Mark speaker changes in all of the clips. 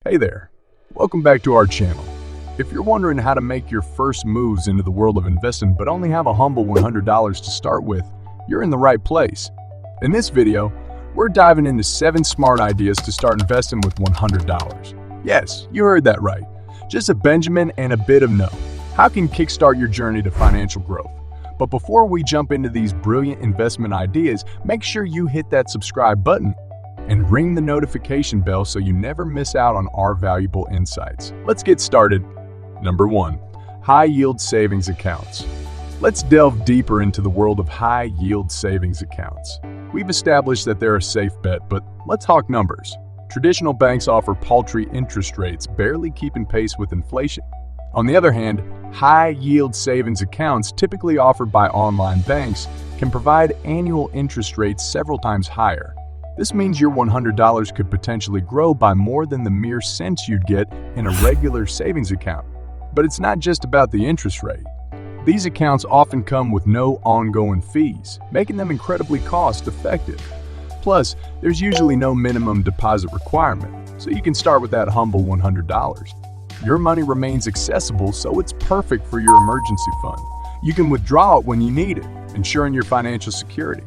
Speaker 1: Hey there, welcome back to our channel. If you're wondering how to make your first moves into the world of investing but only have a humble $100 to start with, you're in the right place. In this video, we're diving into 7 smart ideas to start investing with $100. Yes, you heard that right. Just a Benjamin and a bit of no. How can kickstart your journey to financial growth? But before we jump into these brilliant investment ideas, make sure you hit that subscribe button and ring the notification bell so you never miss out on our valuable insights. Let's get started. Number 1, high-yield savings accounts. Let's delve deeper into the world of high-yield savings accounts. We've established that they're a safe bet, but let's talk numbers. Traditional banks offer paltry interest rates, barely keeping pace with inflation. On the other hand, high-yield savings accounts, typically offered by online banks, can provide annual interest rates several times higher. This means your $100 could potentially grow by more than the mere cents you'd get in a regular savings account. But it's not just about the interest rate. These accounts often come with no ongoing fees, making them incredibly cost-effective. Plus, there's usually no minimum deposit requirement, so you can start with that humble $100. Your money remains accessible, so it's perfect for your emergency fund. You can withdraw it when you need it, ensuring your financial security.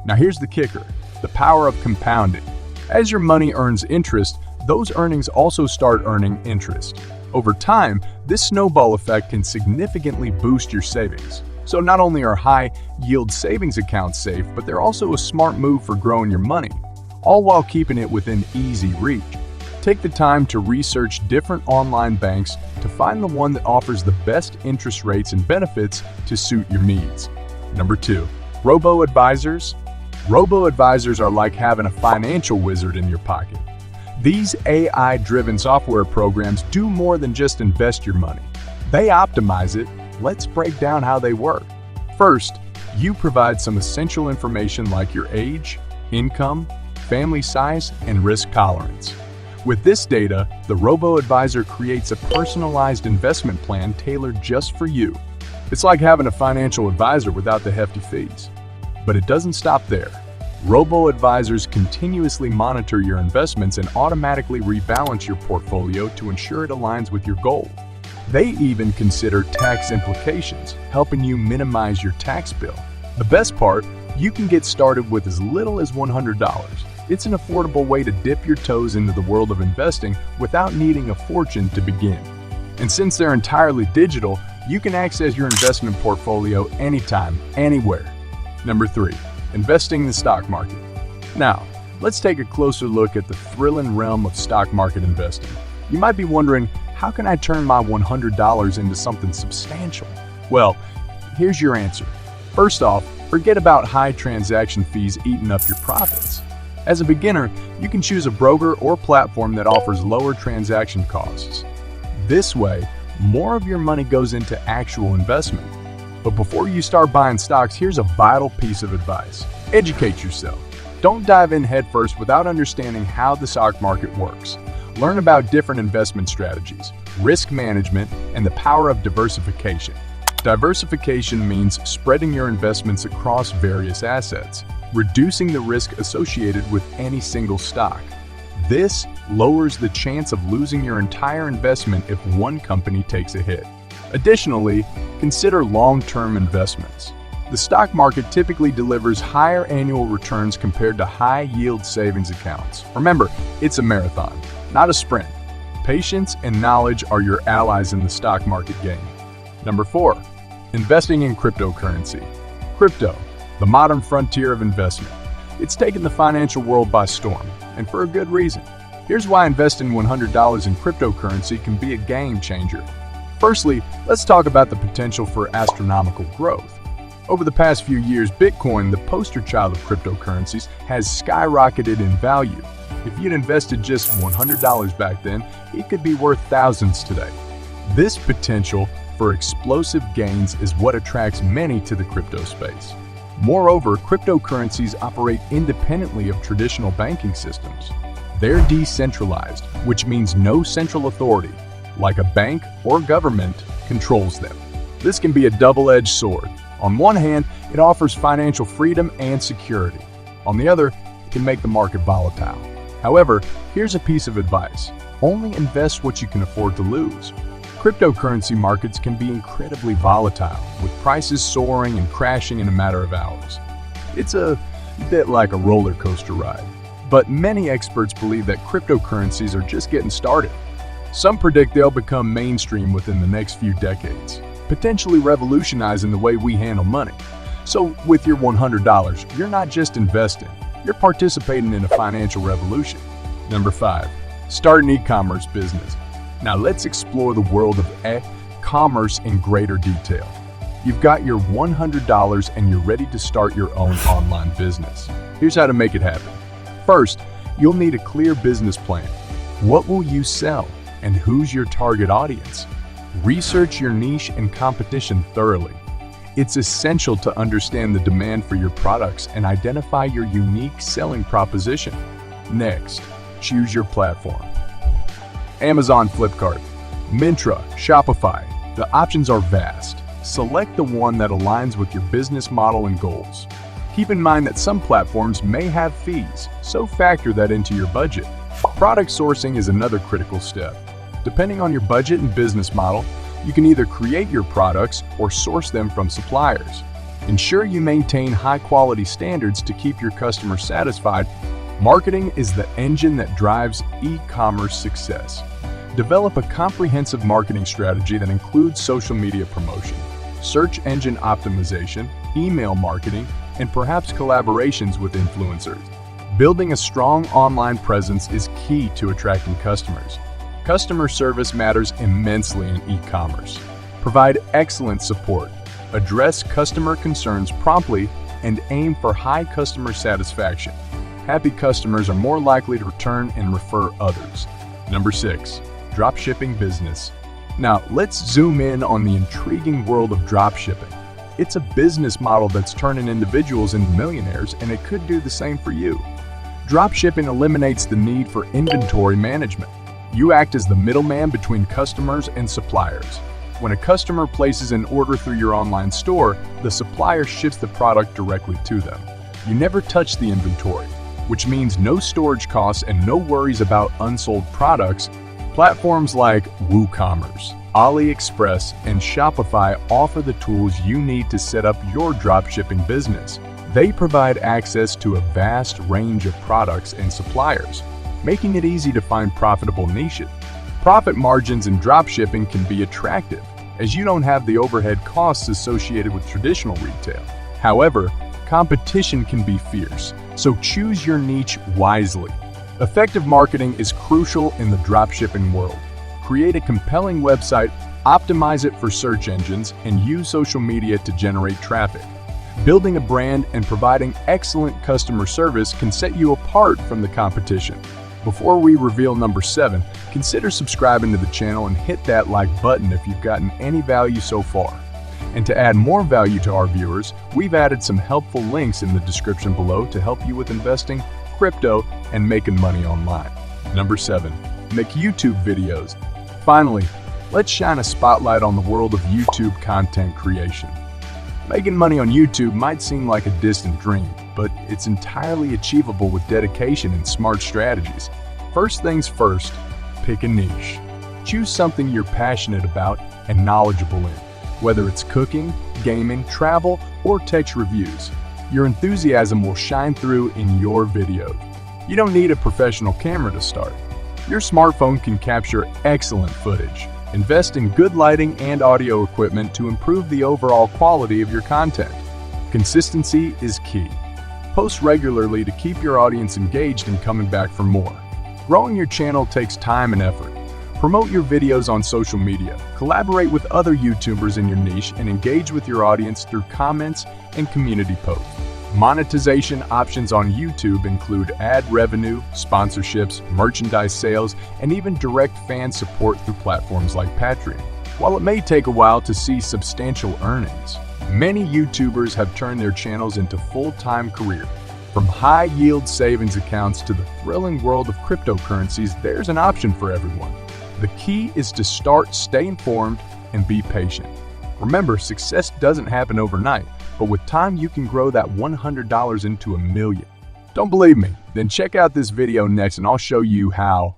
Speaker 1: Now here's the kicker, the power of compounding. As your money earns interest, those earnings also start earning interest. Over time, this snowball effect can significantly boost your savings. So not only are high-yield savings accounts safe, but they're also a smart move for growing your money, all while keeping it within easy reach. Take the time to research different online banks to find the one that offers the best interest rates and benefits to suit your needs. Number 2, Robo Advisors. Robo Advisors are like having a financial wizard in your pocket. These AI-driven software programs do more than just invest your money. They optimize it. Let's break down how they work. First, you provide some essential information like your age, income, family size, and risk tolerance. With this data, the robo-advisor creates a personalized investment plan tailored just for you. It's like having a financial advisor without the hefty fees. But it doesn't stop there. Robo-advisors continuously monitor your investments and automatically rebalance your portfolio to ensure it aligns with your goal. They even consider tax implications, helping you minimize your tax bill. The best part, you can get started with as little as $100. It's an affordable way to dip your toes into the world of investing without needing a fortune to begin. And since they're entirely digital, you can access your investment portfolio anytime, anywhere. Number 3, investing in the stock market. Now, let's take a closer look at the thrilling realm of stock market investing. You might be wondering, how can I turn my $100 into something substantial? Well, here's your answer. First off, forget about high transaction fees eating up your profits. As a beginner, you can choose a broker or platform that offers lower transaction costs. This way, more of your money goes into actual investment. But before you start buying stocks, here's a vital piece of advice. Educate yourself. Don't dive in headfirst without understanding how the stock market works. Learn about different investment strategies, risk management, and the power of diversification. Diversification means spreading your investments across various assets, reducing the risk associated with any single stock. This lowers the chance of losing your entire investment if one company takes a hit. Additionally, consider long-term investments. The stock market typically delivers higher annual returns compared to high-yield savings accounts. Remember, it's a marathon, not a sprint. Patience and knowledge are your allies in the stock market game. Number 4, investing in cryptocurrency. Crypto, the modern frontier of investment. It's taken the financial world by storm, and for a good reason. Here's why investing $100 in cryptocurrency can be a game changer. Firstly, let's talk about the potential for astronomical growth. Over the past few years, Bitcoin, the poster child of cryptocurrencies, has skyrocketed in value. If you'd invested just $100 back then, it could be worth thousands today. This potential for explosive gains is what attracts many to the crypto space. Moreover, cryptocurrencies operate independently of traditional banking systems. They're decentralized, which means no central authority, like a bank or government, controls them. This can be a double-edged sword. On one hand, it offers financial freedom and security. On the other, it can make the market volatile. However, here's a piece of advice. Only invest what you can afford to lose. Cryptocurrency markets can be incredibly volatile, with prices soaring and crashing in a matter of hours. It's a bit like a roller coaster ride. But many experts believe that cryptocurrencies are just getting started. Some predict they'll become mainstream within the next few decades, potentially revolutionizing the way we handle money. So with your $100, you're not just investing, you're participating in a financial revolution. Number 5, start an e-commerce business. Now let's explore the world of e-commerce in greater detail. You've got your $100 and you're ready to start your own online business. Here's how to make it happen. First, you'll need a clear business plan. What will you sell and who's your target audience? Research your niche and competition thoroughly. It's essential to understand the demand for your products and identify your unique selling proposition. Next, choose your platform. Amazon, Flipkart, Myntra, Shopify. The options are vast. Select the one that aligns with your business model and goals. Keep in mind that some platforms may have fees, so factor that into your budget. Product sourcing is another critical step. Depending on your budget and business model, you can either create your products or source them from suppliers. Ensure you maintain high-quality standards to keep your customers satisfied. Marketing is the engine that drives e-commerce success. Develop a comprehensive marketing strategy that includes social media promotion, search engine optimization, email marketing, and perhaps collaborations with influencers. Building a strong online presence is key to attracting customers. Customer service matters immensely in e-commerce. Provide excellent support, address customer concerns promptly, and aim for high customer satisfaction. Happy customers are more likely to return and refer others. Number 6, dropshipping business. Now, let's zoom in on the intriguing world of dropshipping. It's a business model that's turning individuals into millionaires, and it could do the same for you. Dropshipping eliminates the need for inventory management. You act as the middleman between customers and suppliers. When a customer places an order through your online store, the supplier ships the product directly to them. You never touch the inventory, which means no storage costs and no worries about unsold products. Platforms like WooCommerce, AliExpress, and Shopify offer the tools you need to set up your dropshipping business. They provide access to a vast range of products and suppliers, making it easy to find profitable niches. Profit margins in dropshipping can be attractive, as you don't have the overhead costs associated with traditional retail. However, competition can be fierce, so choose your niche wisely. Effective marketing is crucial in the dropshipping world. Create a compelling website, optimize it for search engines, and use social media to generate traffic. Building a brand and providing excellent customer service can set you apart from the competition. Before we reveal number 7, consider subscribing to the channel and hit that like button if you've gotten any value so far. And to add more value to our viewers, we've added some helpful links in the description below to help you with investing, crypto, and making money online. Number 7, make YouTube videos. Finally, let's shine a spotlight on the world of YouTube content creation. Making money on YouTube might seem like a distant dream, but it's entirely achievable with dedication and smart strategies. First things first, pick a niche. Choose something you're passionate about and knowledgeable in, whether it's cooking, gaming, travel, or tech reviews. Your enthusiasm will shine through in your videos. You don't need a professional camera to start. Your smartphone can capture excellent footage. Invest in good lighting and audio equipment to improve the overall quality of your content. Consistency is key. Post regularly to keep your audience engaged and coming back for more. Growing your channel takes time and effort. Promote your videos on social media, collaborate with other YouTubers in your niche, and engage with your audience through comments and community posts. Monetization options on YouTube include ad revenue, sponsorships, merchandise sales, and even direct fan support through platforms like Patreon. While it may take a while to see substantial earnings, many YouTubers have turned their channels into full-time careers. From high-yield savings accounts to the thrilling world of cryptocurrencies, there's an option for everyone. The key is to stay informed, and be patient. Remember, success doesn't happen overnight, but with time you can grow that $100 into $1 million. Don't believe me? Then check out this video next and I'll show you how.